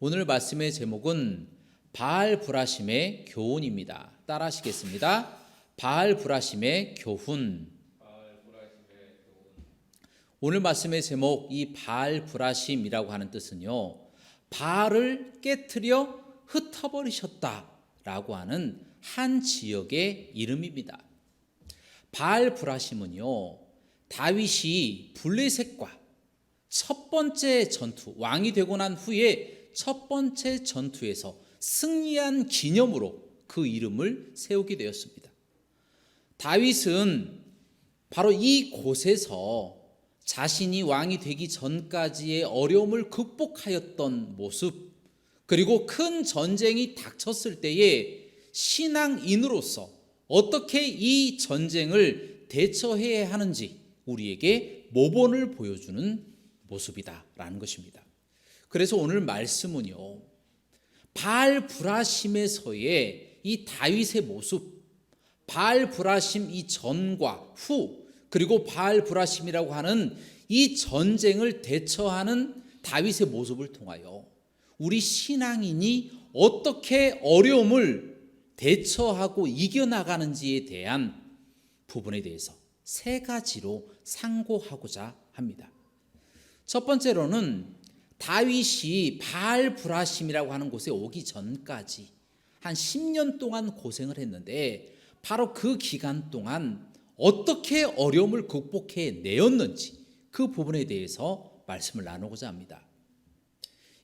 오늘 말씀의 제목은 바알브라심의 교훈입니다. 따라 하시겠습니다. 바알브라심의 교훈. 오늘 말씀의 제목, 이 바알브라심이라고 하는 뜻은요, 바알을 깨트려 흩어버리셨다라고 하는 한 지역의 이름입니다. 바알브라심은요, 다윗이 블레셋과 첫 번째 전투, 왕이 되고 난 후에 첫 번째 전투에서 승리한 기념으로 그 이름을 세우게 되었습니다. 다윗은 바로 이 곳에서 자신이 왕이 되기 전까지의 어려움을 극복하였던 모습, 그리고 큰 전쟁이 닥쳤을 때에 신앙인으로서 어떻게 이 전쟁을 대처해야 하는지 우리에게 모본을 보여주는 모습이다라는 것입니다. 그래서 오늘 말씀은요, 바알브라심에서의 이 다윗의 모습, 바알브라심 이 전과 후, 그리고 바알브라심이라고 하는 이 전쟁을 대처하는 다윗의 모습을 통하여 우리 신앙인이 어떻게 어려움을 대처하고 이겨나가는지에 대한 부분에 대해서 세 가지로 상고하고자 합니다. 첫 번째로는 다윗이 바알브라심이라고 하는 곳에 오기 전까지 한 10년 동안 고생을 했는데, 바로 그 기간 동안 어떻게 어려움을 극복해 내었는지 그 부분에 대해서 말씀을 나누고자 합니다.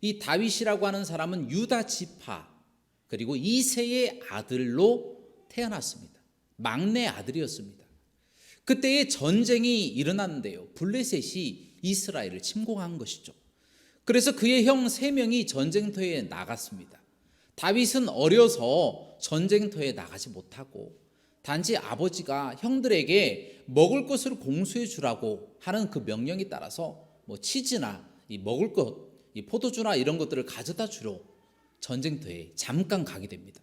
이 다윗이라고 하는 사람은 유다 지파 그리고 이새의 아들로 태어났습니다. 막내 아들이었습니다. 그때의 전쟁이 일어났는데요, 블레셋이 이스라엘을 침공한 것이죠. 그래서 그의 형 3명이 전쟁터에 나갔습니다. 다윗은 어려서 전쟁터에 나가지 못하고 단지 아버지가 형들에게 먹을 것을 공수해 주라고 하는 그 명령에 따라서 치즈나 이 먹을 것, 이 포도주나 이런 것들을 가져다 주러 전쟁터에 잠깐 가게 됩니다.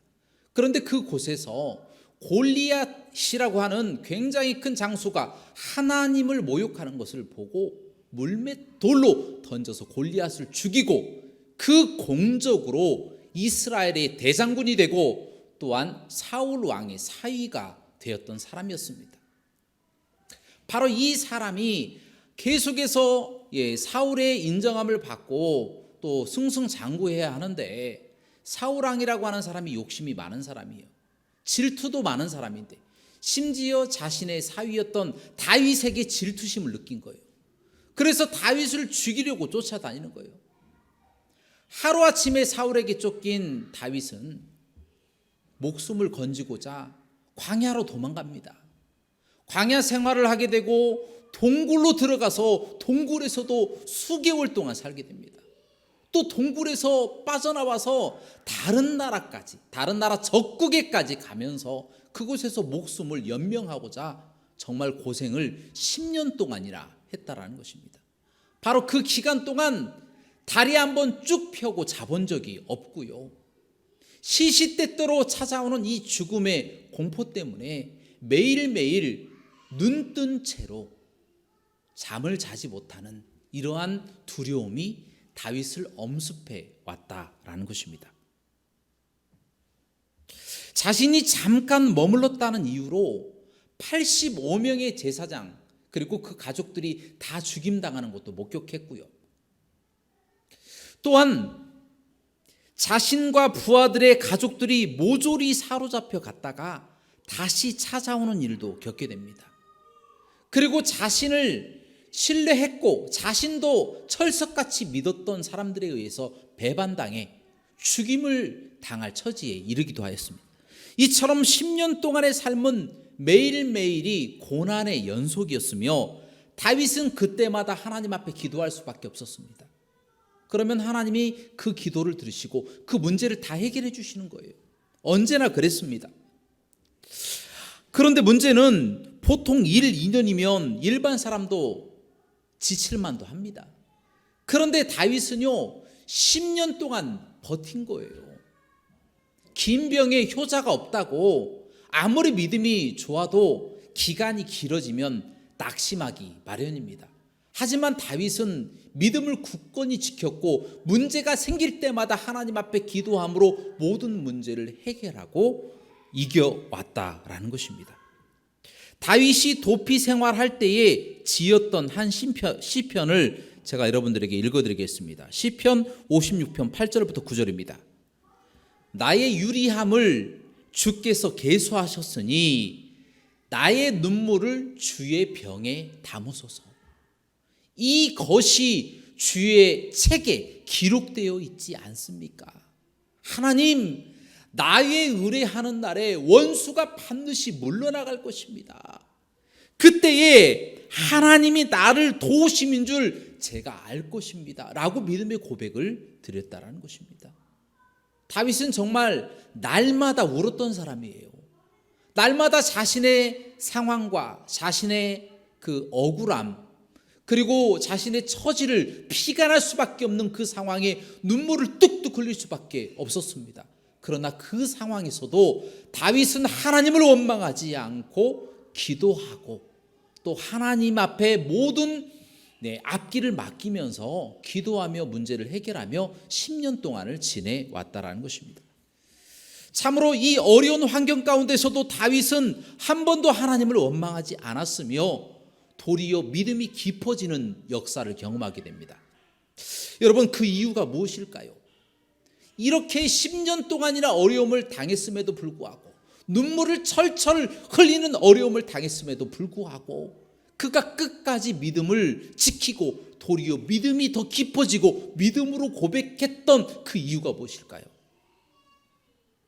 그런데 그곳에서 골리앗이라고 하는 굉장히 큰 장수가 하나님을 모욕하는 것을 보고 물맷돌로 던져서 골리앗을 죽이고 그 공적으로 이스라엘의 대장군이 되고 또한 사울 왕의 사위가 되었던 사람이었습니다. 바로 이 사람이 계속해서 사울의 인정함을 받고 또 승승장구해야 하는데, 사울 왕이라고 하는 사람이 욕심이 많은 사람이에요. 질투도 많은 사람인데 심지어 자신의 사위였던 다윗에게 질투심을 느낀 거예요. 그래서 다윗을 죽이려고 쫓아다니는 거예요. 하루아침에 사울에게 쫓긴 다윗은 목숨을 건지고자 광야로 도망갑니다. 광야 생활을 하게 되고 동굴로 들어가서 동굴에서도 수개월 동안 살게 됩니다. 또 동굴에서 빠져나와서 다른 나라까지, 다른 나라 적국에까지 가면서 그곳에서 목숨을 연명하고자 정말 고생을 10년 동안이나 했다라는 것입니다. 바로 그 기간 동안 다리 한번 쭉 펴고 자본 적이 없고요, 시시때때로 찾아오는 이 죽음의 공포 때문에 매일매일 눈뜬 채로 잠을 자지 못하는 이러한 두려움이 다윗을 엄습해 왔다라는 것입니다. 자신이 잠깐 머물렀다는 이유로 85명의 제사장 그리고 그 가족들이 다 죽임당하는 것도 목격했고요, 또한 자신과 부하들의 가족들이 모조리 사로잡혀 갔다가 다시 찾아오는 일도 겪게 됩니다. 그리고 자신을 신뢰했고 자신도 철석같이 믿었던 사람들에 의해서 배반당해 죽임을 당할 처지에 이르기도 하였습니다. 이처럼 10년 동안의 삶은 매일매일이 고난의 연속이었으며 다윗은 그때마다 하나님 앞에 기도할 수밖에 없었습니다. 그러면 하나님이 그 기도를 들으시고 그 문제를 다 해결해 주시는 거예요. 언제나 그랬습니다. 그런데 문제는 보통 1, 2년이면 일반 사람도 지칠만도 합니다. 그런데 다윗은요 10년 동안 버틴 거예요. 긴 병에 효자가 없다고 아무리 믿음이 좋아도 기간이 길어지면 낙심하기 마련입니다. 하지만 다윗은 믿음을 굳건히 지켰고 문제가 생길 때마다 하나님 앞에 기도함으로 모든 문제를 해결하고 이겨왔다라는 것입니다. 다윗이 도피 생활할 때에 지었던 한 시편을 제가 여러분들에게 읽어드리겠습니다. 시편 56편 8절부터 9절입니다. 나의 유리함을 주께서 계수하셨으니 나의 눈물을 주의 병에 담으소서. 이것이 주의 책에 기록되어 있지 않습니까? 하나님, 나의 의뢰하는 날에 원수가 반드시 물러나갈 것입니다. 그때에 하나님이 나를 도우심인 줄 제가 알 것입니다 라고 믿음의 고백을 드렸다라는 것입니다. 다윗은 정말 날마다 울었던 사람이에요. 날마다 자신의 상황과 자신의 그 억울함, 그리고 자신의 처지를 피가 날 수밖에 없는 그 상황에 눈물을 뚝뚝 흘릴 수밖에 없었습니다. 그러나 그 상황에서도 다윗은 하나님을 원망하지 않고 기도하고 또 하나님 앞에 모든 앞길을 맡기면서 기도하며 문제를 해결하며 10년 동안을 지내왔다라는 것입니다. 참으로 이 어려운 환경 가운데서도 다윗은 한 번도 하나님을 원망하지 않았으며 도리어 믿음이 깊어지는 역사를 경험하게 됩니다. 여러분, 그 이유가 무엇일까요? 이렇게 10년 동안이나 어려움을 당했음에도 불구하고 눈물을 철철 흘리는 어려움을 당했음에도 불구하고 그가 끝까지 믿음을 지키고 도리어 믿음이 더 깊어지고 믿음으로 고백했던 그 이유가 무엇일까요?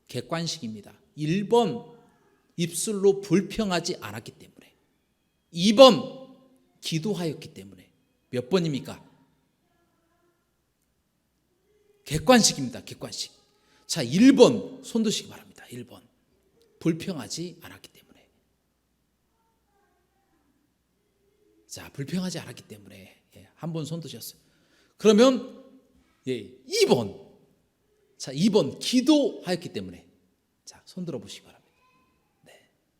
객관식입니다. 1번 입술로 불평하지 않았기 때문에, 2번 기도하였기 때문에. 몇 번입니까? 객관식입니다. 객관식. 자, 1번 손 드시기 바랍니다. 1번 불평하지 않았기 때문에. 자, 불평하지 않았기 때문에 한 번 손 드셨어요. 그러면 2번. 자, 2번 기도하였기 때문에. 자, 손 들어 보시기 바랍니다.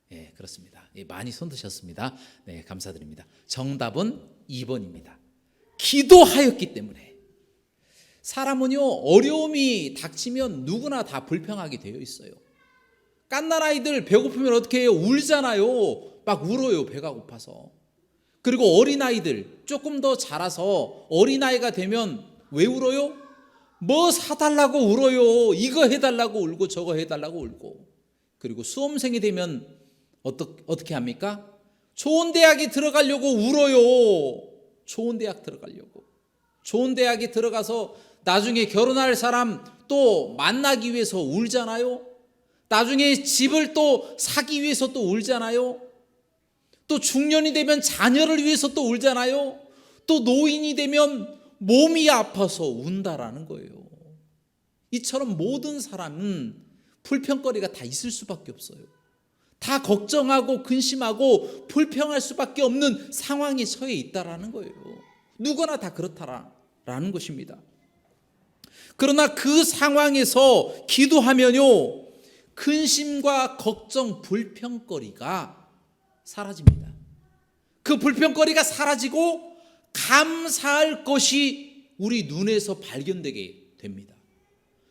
네, 그렇습니다. 많이 손 드셨습니다. 네, 감사드립니다. 정답은 2번입니다. 기도하였기 때문에. 사람은요, 어려움이 닥치면 누구나 다 불평하게 되어 있어요. 갓난 아이들 배고프면 어떻게 해요? 울잖아요. 막 울어요, 배가 고파서. 그리고 어린아이들 조금 더 자라서 어린아이가 되면 왜 울어요? 뭐 사달라고 울어요. 이거 해달라고 울고 저거 해달라고 울고. 그리고 수험생이 되면 어떻게 합니까? 좋은 대학에 들어가려고 울어요. 좋은 대학 들어가려고. 좋은 대학에 들어가서 나중에 결혼할 사람 또 만나기 위해서 울잖아요. 나중에 집을 또 사기 위해서 또 울잖아요. 또 중년이 되면 자녀를 위해서 또 울잖아요. 또 노인이 되면 몸이 아파서 운다라는 거예요. 이처럼 모든 사람은 불평거리가 다 있을 수밖에 없어요. 다 걱정하고 근심하고 불평할 수밖에 없는 상황에 처해 있다라는 거예요. 누구나 다 그렇다라는 것입니다. 그러나 그 상황에서 기도하면요, 근심과 걱정, 불평거리가 사라집니다. 그 불평거리가 사라지고 감사할 것이 우리 눈에서 발견되게 됩니다.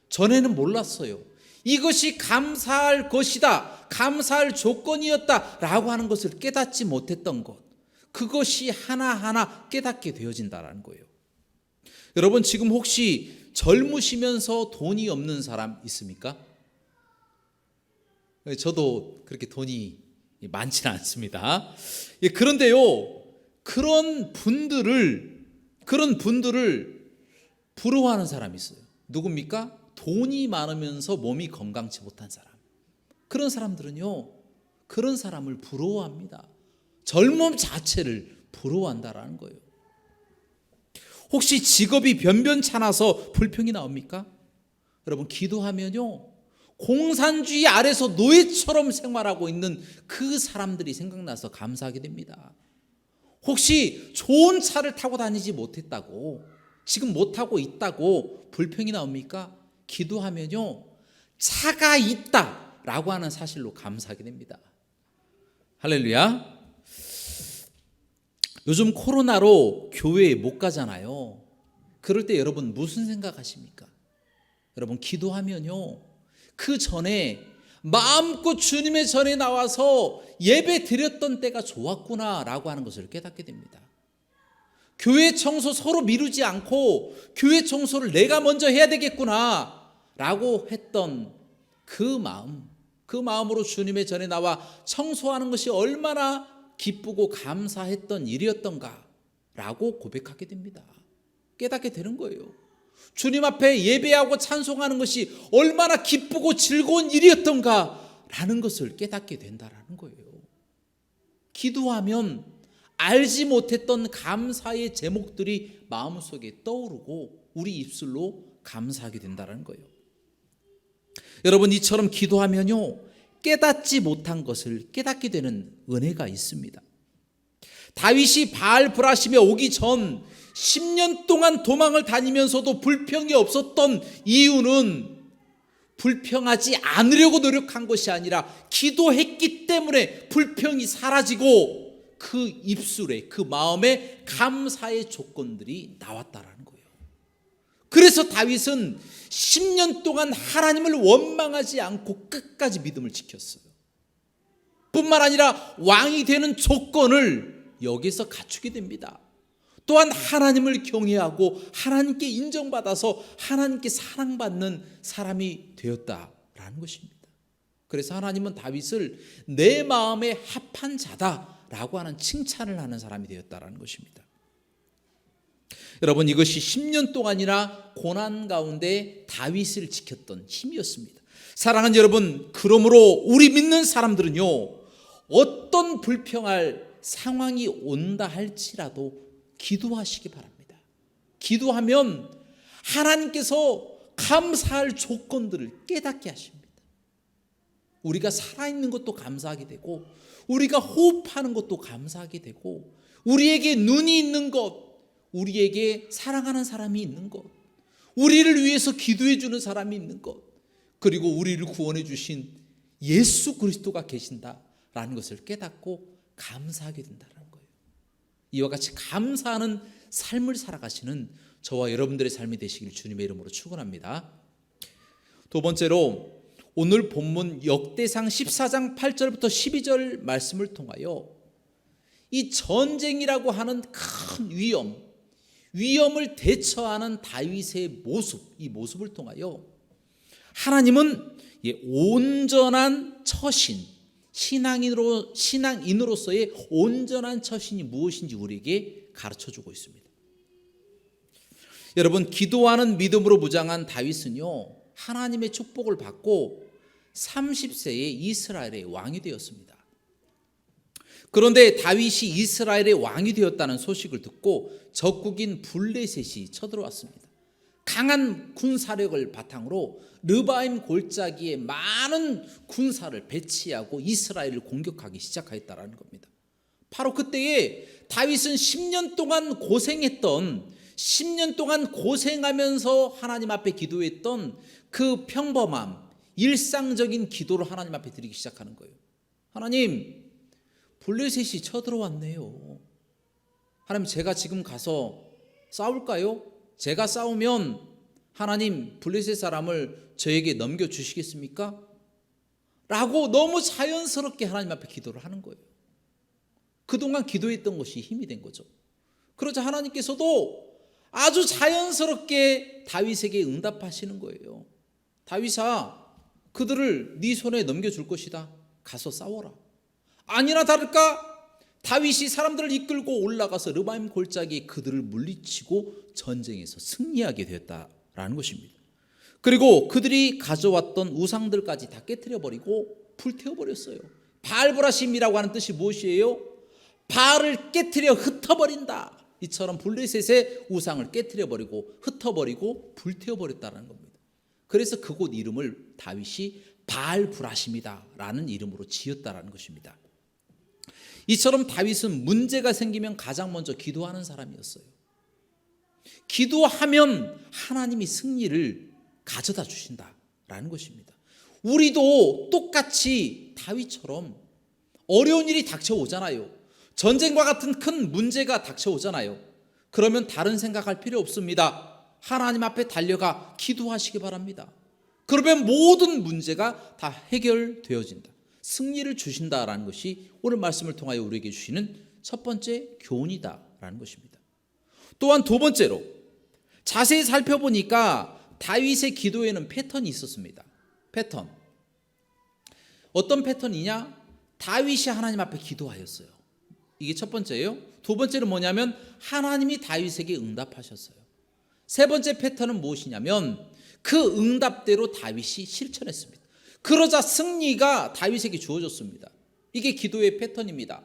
전에는 몰랐어요. 이것이 감사할 것이다, 감사할 조건이었다라고 하는 것을 깨닫지 못했던 것, 그것이 하나하나 깨닫게 되어진다는 거예요. 여러분, 지금 혹시 젊으시면서 돈이 없는 사람 있습니까? 저도 그렇게 돈이 많지는 않습니다. 그런데요, 그런 분들을 부러워하는 사람이 있어요. 누굽니까? 돈이 많으면서 몸이 건강치 못한 사람. 그런 사람들은요, 그런 사람을 부러워합니다. 젊음 자체를 부러워한다라는 거예요. 혹시 직업이 변변찮아서 불평이 나옵니까? 여러분, 기도하면요, 공산주의 아래서 노예처럼 생활하고 있는 그 사람들이 생각나서 감사하게 됩니다. 혹시 좋은 차를 타고 다니지 못했다고, 지금 못하고 있다고 불평이 나옵니까? 기도하면요, 차가 있다라고 하는 사실로 감사하게 됩니다. 할렐루야. 요즘 코로나로 교회에 못 가잖아요. 그럴 때 여러분 무슨 생각하십니까? 여러분 기도하면요, 그 전에 마음껏 주님의 전에 나와서 예배 드렸던 때가 좋았구나라고 하는 것을 깨닫게 됩니다. 교회 청소 서로 미루지 않고 교회 청소를 내가 먼저 해야 되겠구나라고 했던 그 마음으로 주님의 전에 나와 청소하는 것이 얼마나 기쁘고 감사했던 일이었던가라고 고백하게 됩니다. 깨닫게 되는 거예요. 주님 앞에 예배하고 찬송하는 것이 얼마나 기쁘고 즐거운 일이었던가라는 것을 깨닫게 된다라는 거예요. 기도하면 알지 못했던 감사의 제목들이 마음속에 떠오르고 우리 입술로 감사하게 된다는 거예요. 여러분, 이처럼 기도하면요, 깨닫지 못한 것을 깨닫게 되는 은혜가 있습니다. 다윗이 바알브라심에 오기 전 10년 동안 도망을 다니면서도 불평이 없었던 이유는 불평하지 않으려고 노력한 것이 아니라 기도했기 때문에 불평이 사라지고 그 입술에, 그 마음에 감사의 조건들이 나왔다라는 거예요. 그래서 다윗은 10년 동안 하나님을 원망하지 않고 끝까지 믿음을 지켰어요. 뿐만 아니라 왕이 되는 조건을 여기서 갖추게 됩니다. 또한 하나님을 경외하고 하나님께 인정받아서 하나님께 사랑받는 사람이 되었다라는 것입니다. 그래서 하나님은 다윗을 내 마음에 합한 자다라고 하는 칭찬을 하는 사람이 되었다라는 것입니다. 여러분, 이것이 10년 동안이나 고난 가운데 다윗을 지켰던 힘이었습니다. 사랑하는 여러분, 그러므로 우리 믿는 사람들은요, 어떤 불평할 상황이 온다 할지라도 기도하시기 바랍니다. 기도하면 하나님께서 감사할 조건들을 깨닫게 하십니다. 우리가 살아있는 것도 감사하게 되고, 우리가 호흡하는 것도 감사하게 되고, 우리에게 눈이 있는 것, 우리에게 사랑하는 사람이 있는 것, 우리를 위해서 기도해 주는 사람이 있는 것, 그리고 우리를 구원해 주신 예수 그리스도가 계신다라는 것을 깨닫고 감사하게 된다는 거예요. 이와 같이 감사하는 삶을 살아가시는 저와 여러분들의 삶이 되시길 주님의 이름으로 축원합니다. 두 번째로, 오늘 본문 역대상 14장 8절부터 12절 말씀을 통하여 이 전쟁이라고 하는 큰 위험을 대처하는 다윗의 모습, 이 모습을 통하여 하나님은 온전한 처신, 신앙인으로서의 온전한 처신이 무엇인지 우리에게 가르쳐주고 있습니다. 여러분, 기도하는 믿음으로 무장한 다윗은요, 하나님의 축복을 받고 30세에 이스라엘의 왕이 되었습니다. 그런데 다윗이 이스라엘의 왕이 되었다는 소식을 듣고 적국인 블레셋이 쳐들어왔습니다. 강한 군사력을 바탕으로 르바임 골짜기에 많은 군사를 배치하고 이스라엘을 공격하기 시작하였다는 겁니다. 바로 그때에 다윗은 10년 동안 고생하면서 하나님 앞에 기도했던 그 평범함, 일상적인 기도를 하나님 앞에 드리기 시작하는 거예요. 하나님, 블레셋이 쳐들어왔네요. 하나님, 제가 지금 가서 싸울까요? 제가 싸우면 하나님, 블레셋 사람을 저에게 넘겨주시겠습니까? 라고 너무 자연스럽게 하나님 앞에 기도를 하는 거예요. 그동안 기도했던 것이 힘이 된 거죠. 그러자 하나님께서도 아주 자연스럽게 다윗에게 응답하시는 거예요. 다윗아, 그들을 네 손에 넘겨줄 것이다. 가서 싸워라. 아니나 다를까 다윗이 사람들을 이끌고 올라가서 르바임 골짜기에 그들을 물리치고 전쟁에서 승리하게 되었다라는 것입니다. 그리고 그들이 가져왔던 우상들까지 다 깨트려버리고 불태워버렸어요. 바알브라심이라고 하는 뜻이 무엇이에요? 바알을 깨트려 흩어버린다. 이처럼 블레셋의 우상을 깨트려버리고 흩어버리고 불태워버렸다는 겁니다. 그래서 그곳 이름을 다윗이 바알브라심이다라는 이름으로 지었다라는 것입니다. 이처럼 다윗은 문제가 생기면 가장 먼저 기도하는 사람이었어요. 기도하면 하나님이 승리를 가져다 주신다라는 것입니다. 우리도 똑같이 다윗처럼 어려운 일이 닥쳐오잖아요. 전쟁과 같은 큰 문제가 닥쳐오잖아요. 그러면 다른 생각할 필요 없습니다. 하나님 앞에 달려가 기도하시기 바랍니다. 그러면 모든 문제가 다 해결되어진다. 승리를 주신다라는 것이 오늘 말씀을 통하여 우리에게 주시는 첫 번째 교훈이다라는 것입니다. 또한 두 번째로 자세히 살펴보니까 다윗의 기도에는 패턴이 있었습니다. 패턴. 어떤 패턴이냐? 다윗이 하나님 앞에 기도하였어요. 이게 첫 번째예요. 두 번째는 뭐냐면 하나님이 다윗에게 응답하셨어요. 세 번째 패턴은 무엇이냐면 그 응답대로 다윗이 실천했습니다. 그러자 승리가 다윗에게 주어졌습니다. 이게 기도의 패턴입니다.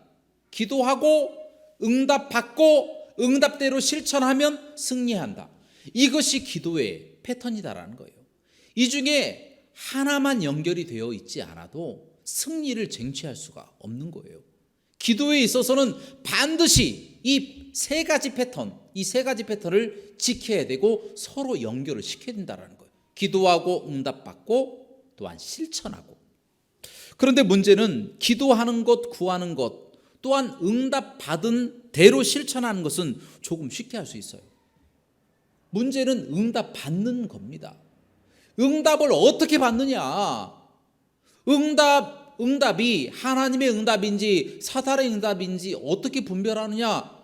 기도하고 응답받고 응답대로 실천하면 승리한다. 이것이 기도의 패턴이다라는 거예요. 이 중에 하나만 연결이 되어 있지 않아도 승리를 쟁취할 수가 없는 거예요. 기도에 있어서는 반드시 이 세 가지 패턴, 이 세 가지 패턴을 지켜야 되고 서로 연결을 시켜야 된다는 거예요. 기도하고 응답받고 또한 실천하고. 그런데 문제는 기도하는 것, 구하는 것, 또한 응답받은 대로 실천하는 것은 조금 쉽게 할 수 있어요. 문제는 응답받는 겁니다. 응답을 어떻게 받느냐? 응답이 하나님의 응답인지 사탄의 응답인지 어떻게 분별하느냐?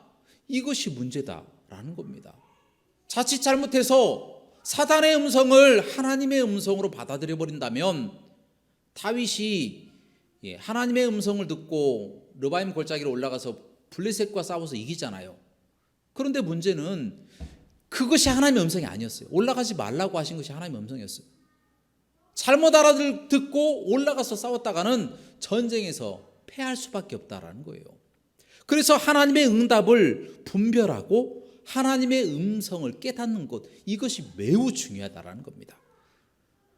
이것이 문제다라는 겁니다. 자칫 잘못해서 사탄의 음성을 하나님의 음성으로 받아들여 버린다면 다윗이 하나님의 음성을 듣고 르바임 골짜기로 올라가서 블레셋과 싸워서 이기잖아요. 그런데 문제는 그것이 하나님의 음성이 아니었어요. 올라가지 말라고 하신 것이 하나님의 음성이었어요. 잘못 알아듣고 올라가서 싸웠다가는 전쟁에서 패할 수밖에 없다라는 거예요. 그래서 하나님의 응답을 분별하고 하나님의 음성을 깨닫는 것, 이것이 매우 중요하다라는 겁니다.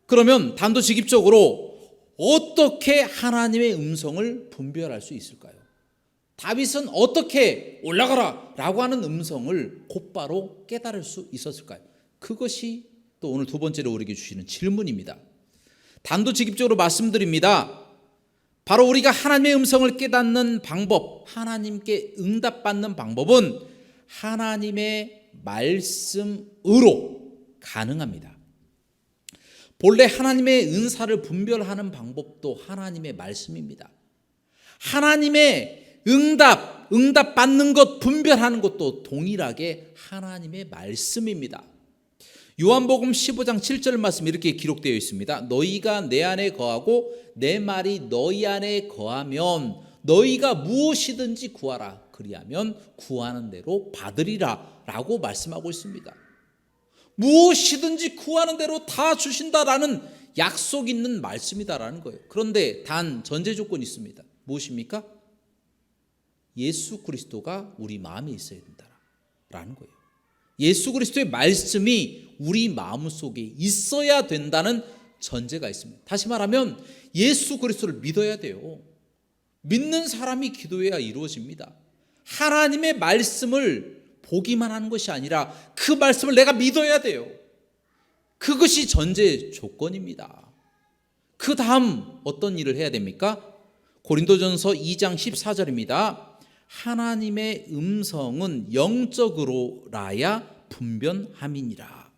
그러면 단도직입적으로 어떻게 하나님의 음성을 분별할 수 있을까요? 다윗은 어떻게 올라가라 라고 하는 음성을 곧바로 깨달을 수 있었을까요? 그것이 또 오늘 두 번째로 우리에게 주시는 질문입니다. 단도직입적으로 말씀드립니다. 바로 우리가 하나님의 음성을 깨닫는 방법, 하나님께 응답받는 방법은 하나님의 말씀으로 가능합니다. 본래 하나님의 은사를 분별하는 방법도 하나님의 말씀입니다. 하나님의 응답 받는 것, 분별하는 것도 동일하게 하나님의 말씀입니다. 요한복음 15장 7절 말씀이 이렇게 기록되어 있습니다. 너희가 내 안에 거하고 내 말이 너희 안에 거하면 너희가 무엇이든지 구하라. 그리하면 구하는 대로 받으리라 라고 말씀하고 있습니다. 무엇이든지 구하는 대로 다 주신다라는 약속 있는 말씀이다라는 거예요. 그런데 단 전제 조건이 있습니다. 무엇입니까? 예수 그리스도가 우리 마음에 있어야 된다라는 거예요. 예수 그리스도의 말씀이 우리 마음속에 있어야 된다는 전제가 있습니다. 다시 말하면 예수 그리스도를 믿어야 돼요. 믿는 사람이 기도해야 이루어집니다. 하나님의 말씀을 보기만 하는 것이 아니라 그 말씀을 내가 믿어야 돼요. 그것이 전제 조건입니다. 그 다음 어떤 일을 해야 됩니까? 고린도전서 2장 14절입니다. 하나님의 음성은 영적으로라야 분별함이니라.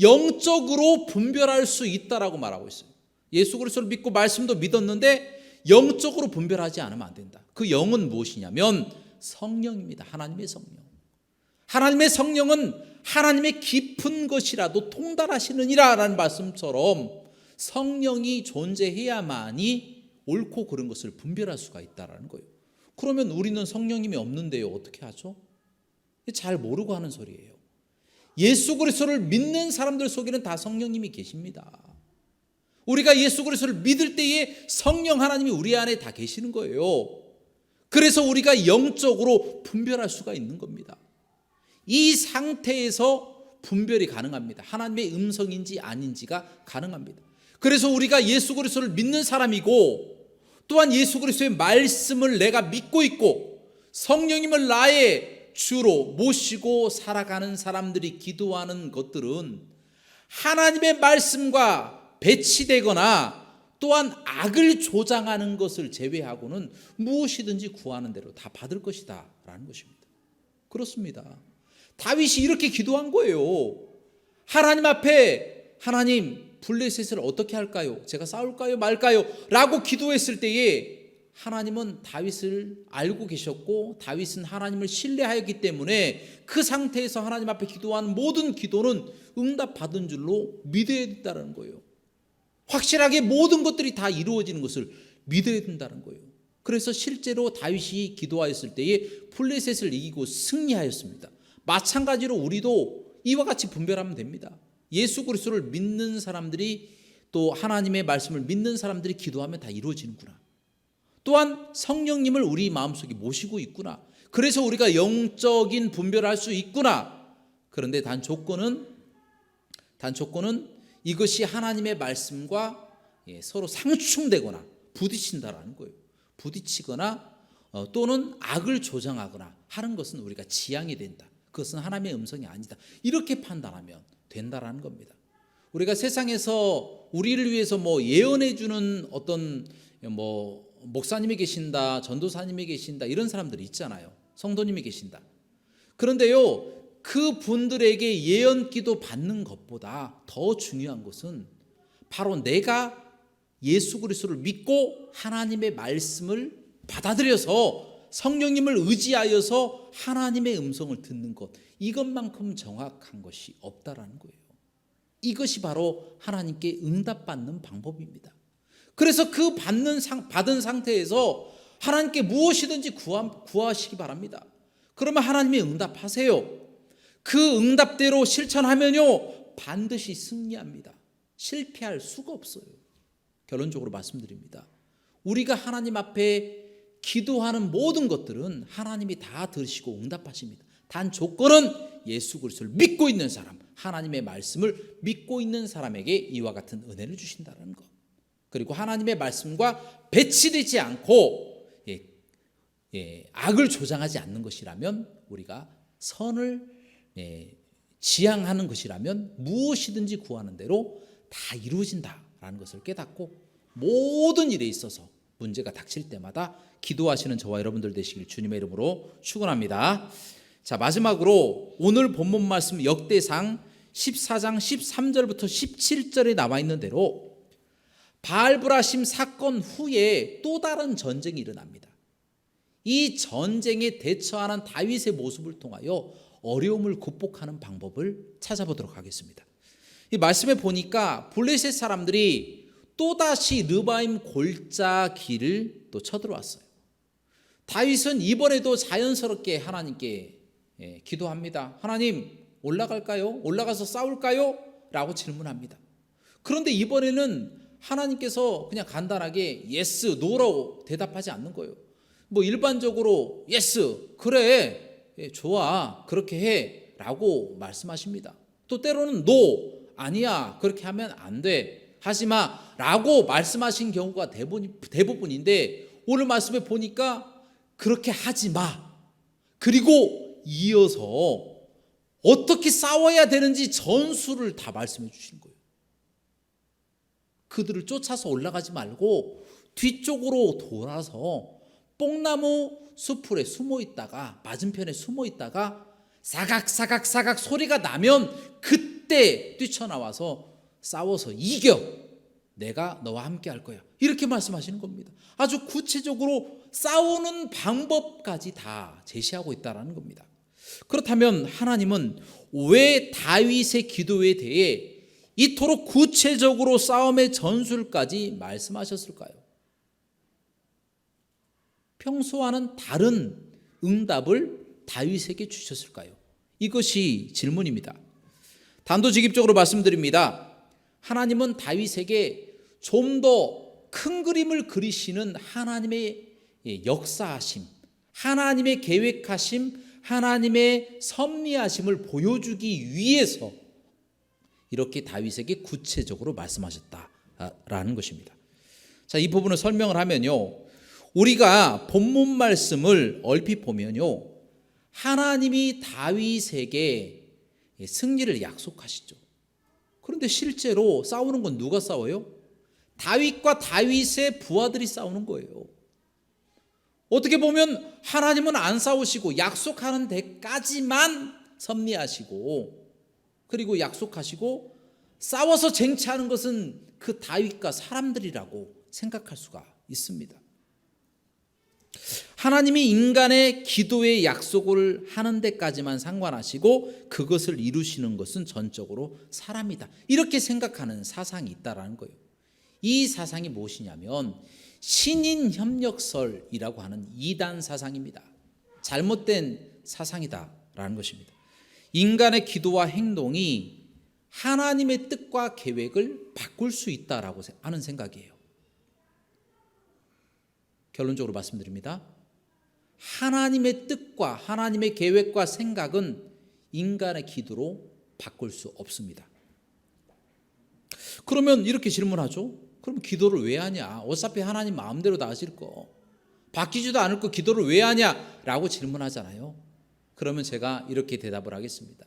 영적으로 분별할 수 있다라고 말하고 있어요. 예수 그리스도를 믿고 말씀도 믿었는데 영적으로 분별하지 않으면 안 된다. 그 영은 무엇이냐면 성령입니다. 하나님의 성령. 하나님의 성령은 하나님의 깊은 것이라도 통달하시느니라 라는 말씀처럼 성령이 존재해야만이 옳고 그른 것을 분별할 수가 있다는 거예요. 그러면 우리는 성령님이 없는데요, 어떻게 하죠? 잘 모르고 하는 소리예요. 예수 그리스도를 믿는 사람들 속에는 다 성령님이 계십니다. 우리가 예수 그리스도를 믿을 때에 성령 하나님이 우리 안에 다 계시는 거예요. 그래서 우리가 영적으로 분별할 수가 있는 겁니다. 이 상태에서 분별이 가능합니다. 하나님의 음성인지 아닌지가 가능합니다. 그래서 우리가 예수 그리스도를 믿는 사람이고 또한 예수 그리스도의 말씀을 내가 믿고 있고 성령님을 나의 주로 모시고 살아가는 사람들이 기도하는 것들은 하나님의 말씀과 배치되거나 또한 악을 조장하는 것을 제외하고는 무엇이든지 구하는 대로 다 받을 것이다 라는 것입니다. 그렇습니다. 다윗이 이렇게 기도한 거예요. 하나님 앞에 하나님 블레셋을 어떻게 할까요? 제가 싸울까요 말까요? 라고 기도했을 때에 하나님은 다윗을 알고 계셨고 다윗은 하나님을 신뢰하였기 때문에 그 상태에서 하나님 앞에 기도한 모든 기도는 응답받은 줄로 믿어야 된다는 거예요. 확실하게 모든 것들이 다 이루어지는 것을 믿어야 된다는 거예요. 그래서 실제로 다윗이 기도하였을 때에 블레셋을 이기고 승리하였습니다. 마찬가지로 우리도 이와 같이 분별하면 됩니다. 예수 그리스도를 믿는 사람들이 또 하나님의 말씀을 믿는 사람들이 기도하면 다 이루어지는구나. 또한 성령님을 우리 마음속에 모시고 있구나. 그래서 우리가 영적인 분별을 할 수 있구나. 그런데 단 조건은 이것이 하나님의 말씀과 서로 상충되거나 부딪힌다라는 거예요. 부딪히거나 또는 악을 조장하거나 하는 것은 우리가 지양이 된다. 그것은 하나님의 음성이 아니다. 이렇게 판단하면 된다라는 겁니다. 우리가 세상에서 우리를 위해서 예언해 주는 어떤 목사님이 계신다, 전도사님이 계신다 이런 사람들이 있잖아요. 성도님이 계신다. 그런데요, 그 분들에게 예언 기도 받는 것보다 더 중요한 것은 바로 내가 예수 그리스도를 믿고 하나님의 말씀을 받아들여서 성령님을 의지하여서 하나님의 음성을 듣는 것, 이것만큼 정확한 것이 없다라는 거예요. 이것이 바로 하나님께 응답받는 방법입니다. 그래서 그 받은 상태에서 하나님께 무엇이든지 구하시기 바랍니다. 그러면 하나님이 응답하세요. 그 응답대로 실천하면요 반드시 승리합니다. 실패할 수가 없어요. 결론적으로 말씀드립니다. 우리가 하나님 앞에 기도하는 모든 것들은 하나님이 다 들으시고 응답하십니다. 단 조건은 예수 그리스도를 믿고 있는 사람, 하나님의 말씀을 믿고 있는 사람에게 이와 같은 은혜를 주신다는 것. 그리고 하나님의 말씀과 배치되지 않고 악을 조장하지 않는 것이라면, 우리가 선을 지향하는 것이라면 무엇이든지 구하는 대로 다 이루어진다라는 것을 깨닫고 모든 일에 있어서 문제가 닥칠 때마다 기도하시는 저와 여러분들 되시길 주님의 이름으로 축원합니다. 자, 마지막으로 오늘 본문 말씀 역대상 14장 13절부터 17절에 나와 있는 대로 바알브라심 사건 후에 또 다른 전쟁이 일어납니다. 이 전쟁에 대처하는 다윗의 모습을 통하여 어려움을 극복하는 방법을 찾아보도록 하겠습니다. 이 말씀에 보니까 블레셋 사람들이 또다시 르바임 골짜 길을 또 쳐들어왔어요. 다윗은 이번에도 자연스럽게 하나님께 기도합니다. 하나님, 올라갈까요? 올라가서 싸울까요? 라고 질문합니다. 그런데 이번에는 하나님께서 그냥 간단하게 yes, no라고 대답하지 않는 거예요. 일반적으로 yes, 그래, 좋아, 그렇게 해 라고 말씀하십니다. 또 때로는 no, 아니야, 그렇게 하면 안 돼, 하지마 라고 말씀하신 경우가 대부분인데, 오늘 말씀에 보니까 그렇게 하지마, 그리고 이어서 어떻게 싸워야 되는지 전술을 다 말씀해 주신 거예요. 그들을 쫓아서 올라가지 말고 뒤쪽으로 돌아서 뽕나무 수풀에 숨어 있다가, 맞은편에 숨어 있다가 사각사각 소리가 나면 그때 뛰쳐나와서 싸워서 이겨, 내가 너와 함께 할 거야, 이렇게 말씀하시는 겁니다. 아주 구체적으로 싸우는 방법까지 다 제시하고 있다는 겁니다. 그렇다면 하나님은 왜 다윗의 기도에 대해 이토록 구체적으로 싸움의 전술까지 말씀하셨을까요? 평소와는 다른 응답을 다윗에게 주셨을까요? 이것이 질문입니다. 단도직입적으로 말씀드립니다. 하나님은 다윗에게 좀 더 큰 그림을 그리시는 하나님의 역사하심, 하나님의 계획하심, 하나님의 섭리하심을 보여주기 위해서 이렇게 다윗에게 구체적으로 말씀하셨다라는 것입니다. 자, 이 부분을 설명을 하면요, 우리가 본문 말씀을 얼핏 보면요, 하나님이 다윗에게 승리를 약속하시죠. 그런데 실제로 싸우는 건 누가 싸워요? 다윗과 다윗의 부하들이 싸우는 거예요. 어떻게 보면 하나님은 안 싸우시고 약속하는 데까지만 섭리하시고, 그리고 약속하시고 싸워서 쟁취하는 것은 그 다윗과 사람들이라고 생각할 수가 있습니다. 하나님이 인간의 기도의 약속을 하는 데까지만 상관하시고 그것을 이루시는 것은 전적으로 사람이다, 이렇게 생각하는 사상이 있다라는 거예요. 이 사상이 무엇이냐면 신인협력설이라고 하는 이단 사상입니다. 잘못된 사상이다라는 것입니다. 인간의 기도와 행동이 하나님의 뜻과 계획을 바꿀 수 있다라고 하는 생각이에요. 결론적으로 말씀드립니다. 하나님의 뜻과 하나님의 계획과 생각은 인간의 기도로 바꿀 수 없습니다. 그러면 이렇게 질문하죠. 그럼 기도를 왜 하냐? 어차피 하나님 마음대로 다 하실 거, 바뀌지도 않을 거 기도를 왜 하냐? 라고 질문하잖아요. 그러면 제가 이렇게 대답을 하겠습니다.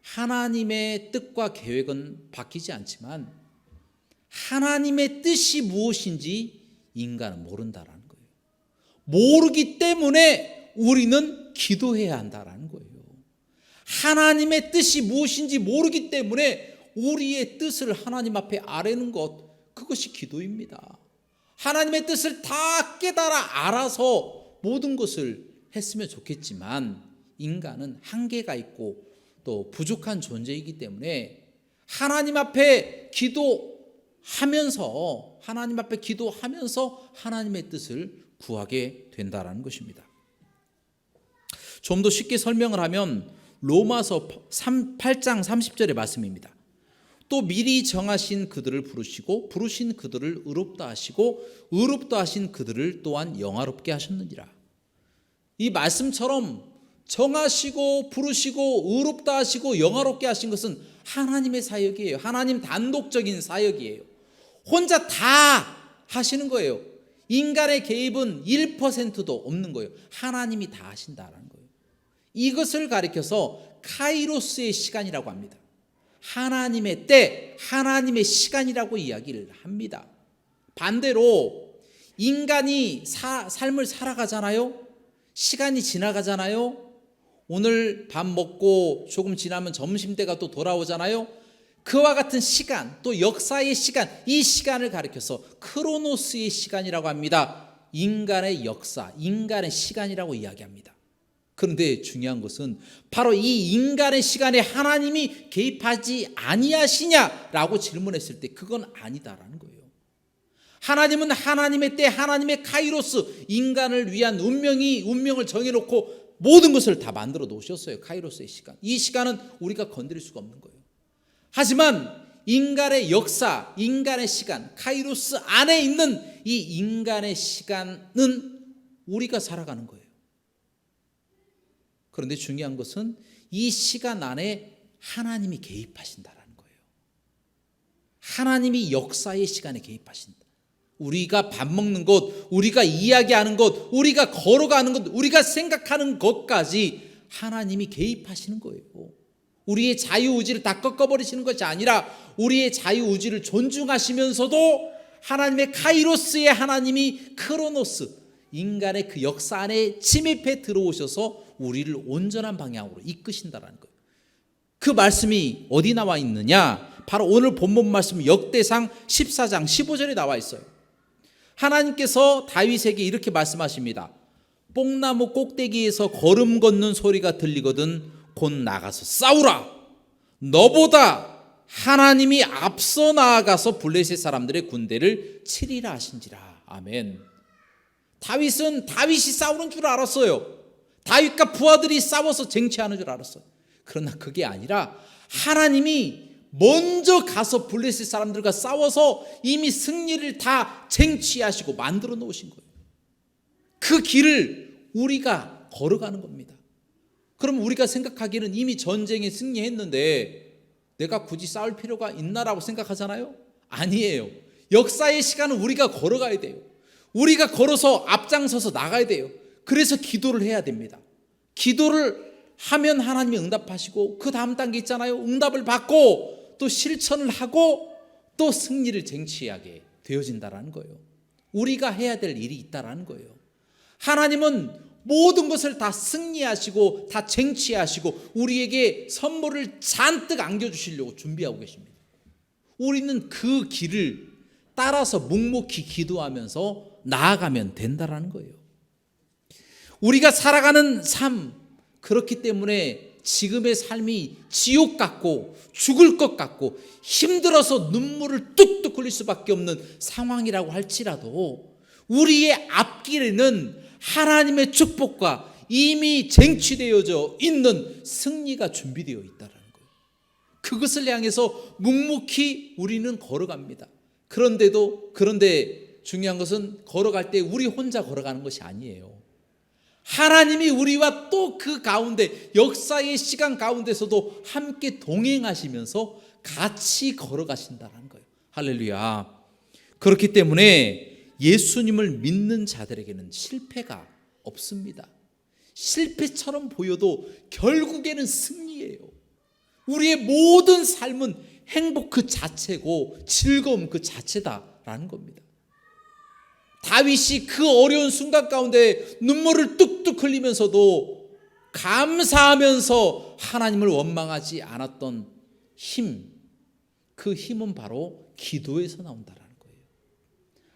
하나님의 뜻과 계획은 바뀌지 않지만 하나님의 뜻이 무엇인지 인간은 모른다라는 거예요. 모르기 때문에 우리는 기도해야 한다라는 거예요. 하나님의 뜻이 무엇인지 모르기 때문에 우리의 뜻을 하나님 앞에 아뢰는 것, 그것이 기도입니다. 하나님의 뜻을 다 깨달아 알아서 모든 것을 했으면 좋겠지만 인간은 한계가 있고 또 부족한 존재이기 때문에 하나님 앞에 기도하면서 하나님의 뜻을 구하게 된다라는 것입니다. 좀 더 쉽게 설명을 하면 로마서 8장 30절의 말씀입니다. 또 미리 정하신 그들을 부르시고 부르신 그들을 의롭다 하시고 의롭다 하신 그들을 또한 영화롭게 하셨느니라. 이 말씀처럼 정하시고 부르시고 의롭다 하시고 영화롭게 하신 것은 하나님의 사역이에요. 하나님 단독적인 사역이에요. 혼자 다 하시는 거예요. 인간의 개입은 1%도 없는 거예요. 하나님이 다 하신다라는 거예요. 이것을 가리켜서 카이로스의 시간이라고 합니다. 하나님의 때, 하나님의 시간이라고 이야기를 합니다. 반대로 인간이 삶을 살아가잖아요. 시간이 지나가잖아요. 오늘 밥 먹고 조금 지나면 점심때가 또 돌아오잖아요. 그와 같은 시간, 또 역사의 시간, 이 시간을 가리켜서 크로노스의 시간이라고 합니다. 인간의 역사, 인간의 시간이라고 이야기합니다. 그런데 중요한 것은 바로 이 인간의 시간에 하나님이 개입하지 아니하시냐라고 질문했을 때 그건 아니다라는 거예요. 하나님은 하나님의 때, 하나님의 카이로스, 인간을 위한 운명을 정해놓고 모든 것을 다 만들어 놓으셨어요. 카이로스의 시간. 이 시간은 우리가 건드릴 수가 없는 거예요. 하지만 인간의 역사, 인간의 시간, 카이로스 안에 있는 이 인간의 시간은 우리가 살아가는 거예요. 그런데 중요한 것은 이 시간 안에 하나님이 개입하신다라는 거예요. 하나님이 역사의 시간에 개입하신다. 우리가 밥 먹는 것, 우리가 이야기하는 것, 우리가 걸어가는 것, 우리가 생각하는 것까지 하나님이 개입하시는 거예요. 우리의 자유의지를 다 꺾어버리시는 것이 아니라 우리의 자유의지를 존중하시면서도 하나님의 카이로스의 하나님이 크로노스, 인간의 그 역사 안에 침입해 들어오셔서 우리를 온전한 방향으로 이끄신다라는 거예요. 그 말씀이 어디 나와 있느냐? 바로 오늘 본문 말씀 역대상 14장 15절에 나와 있어요. 하나님께서 다윗에게 이렇게 말씀하십니다. 뽕나무 꼭대기에서 걸음 걷는 소리가 들리거든 곧 나가서 싸우라. 너보다 하나님이 앞서 나아가서 블레셋 사람들의 군대를 치리라 하신지라. 아멘. 다윗이 싸우는 줄 알았어요. 다윗과 부하들이 싸워서 쟁취하는 줄 알았어요. 그러나 그게 아니라 하나님이 먼저 가서 블레셋 사람들과 싸워서 이미 승리를 다 쟁취하시고 만들어 놓으신 거예요. 그 길을 우리가 걸어가는 겁니다. 그럼 우리가 생각하기에는 이미 전쟁에 승리했는데 내가 굳이 싸울 필요가 있나라고 생각하잖아요. 아니에요. 역사의 시간은 우리가 걸어가야 돼요. 우리가 걸어서 앞장서서 나가야 돼요. 그래서 기도를 해야 됩니다. 기도를 하면 하나님이 응답하시고 그 다음 단계 있잖아요. 응답을 받고 또 실천을 하고 또 승리를 쟁취하게 되어진다라는 거예요. 우리가 해야 될 일이 있다라는 거예요. 하나님은 모든 것을 다 승리하시고 다 쟁취하시고 우리에게 선물을 잔뜩 안겨주시려고 준비하고 계십니다. 우리는 그 길을 따라서 묵묵히 기도하면서 나아가면 된다라는 거예요. 우리가 살아가는 삶, 그렇기 때문에 지금의 삶이 지옥 같고 죽을 것 같고 힘들어서 눈물을 뚝뚝 흘릴 수밖에 없는 상황이라고 할지라도 우리의 앞길에는 하나님의 축복과 이미 쟁취되어져 있는 승리가 준비되어 있다는 거예요. 그것을 향해서 묵묵히 우리는 걸어갑니다. 그런데 중요한 것은 걸어갈 때 우리 혼자 걸어가는 것이 아니에요. 하나님이 우리와 또 그 가운데 역사의 시간 가운데서도 함께 동행하시면서 같이 걸어가신다는 거예요. 할렐루야. 그렇기 때문에 예수님을 믿는 자들에게는 실패가 없습니다. 실패처럼 보여도 결국에는 승리예요. 우리의 모든 삶은 행복 그 자체고 즐거움 그 자체다라는 겁니다. 다윗이 그 어려운 순간 가운데 눈물을 뚝뚝 흘리면서도 감사하면서 하나님을 원망하지 않았던 힘, 그 힘은 바로 기도에서 나온다라는 거예요.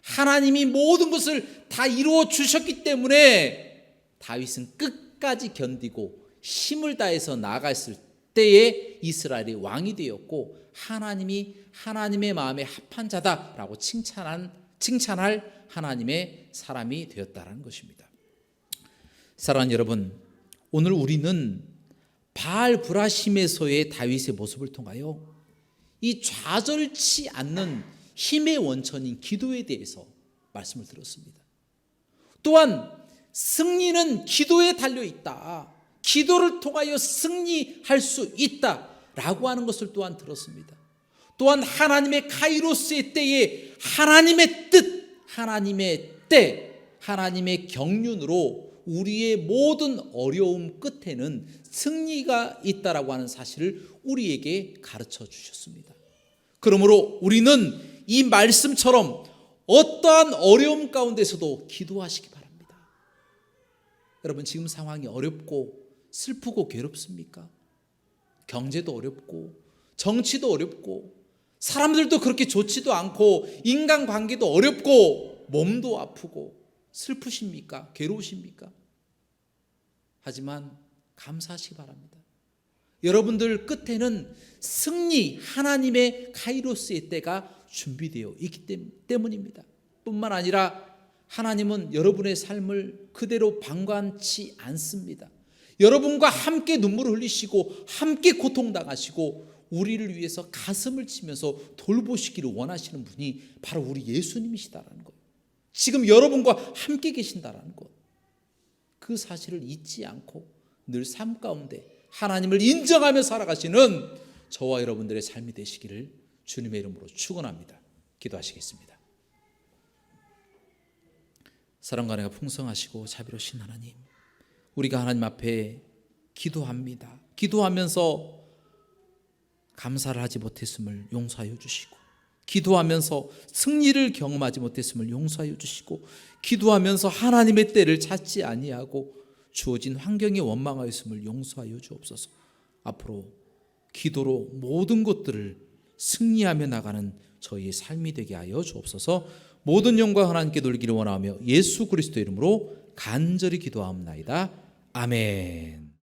하나님이 모든 것을 다 이루어 주셨기 때문에 다윗은 끝까지 견디고 힘을 다해서 나아갔을 때에 이스라엘이 왕이 되었고 하나님이 하나님의 마음에 합한 자다라고 칭찬할 하나님의 사람이 되었다는 것입니다. 사랑하는 여러분, 오늘 우리는 바알 브라심에서의 다윗의 모습을 통하여 이 좌절치 않는 힘의 원천인 기도에 대해서 말씀을 들었습니다. 또한 승리는 기도에 달려 있다. 기도를 통하여 승리할 수 있다라고 하는 것을 또한 들었습니다. 또한 하나님의 카이로스의 때에 하나님의 뜻, 하나님의 때, 하나님의 경륜으로 우리의 모든 어려움 끝에는 승리가 있다라고 하는 사실을 우리에게 가르쳐 주셨습니다. 그러므로 우리는 이 말씀처럼 어떠한 어려움 가운데서도 기도하시기 바랍니다. 여러분, 지금 상황이 어렵고 슬프고 괴롭습니까? 경제도 어렵고 정치도 어렵고 사람들도 그렇게 좋지도 않고 인간관계도 어렵고 몸도 아프고 슬프십니까? 괴로우십니까? 하지만 감사하시기 바랍니다. 여러분들 끝에는 승리, 하나님의 카이로스의 때가 준비되어 있기 때문입니다. 뿐만 아니라 하나님은 여러분의 삶을 그대로 방관치 않습니다. 여러분과 함께 눈물을 흘리시고 함께 고통당하시고 우리를 위해서 가슴을 치면서 돌보시기를 원하시는 분이 바로 우리 예수님이시다라는 것, 지금 여러분과 함께 계신다라는 것, 그 사실을 잊지 않고 늘 삶 가운데 하나님을 인정하며 살아가시는 저와 여러분들의 삶이 되시기를 주님의 이름으로 축원합니다. 기도하시겠습니다. 사랑과 은혜가 풍성하시고 자비로우신 하나님, 우리가 하나님 앞에 기도합니다. 기도하면서 감사를 하지 못했음을 용서하여 주시고, 기도하면서 승리를 경험하지 못했음을 용서하여 주시고, 기도하면서 하나님의 때를 찾지 아니하고 주어진 환경에 원망하였음을 용서하여 주옵소서. 앞으로 기도로 모든 것들을 승리하며 나가는 저희의 삶이 되게 하여 주옵소서. 모든 영광 하나님께 돌리기를 원하며 예수 그리스도 이름으로 간절히 기도하옵나이다. 아멘.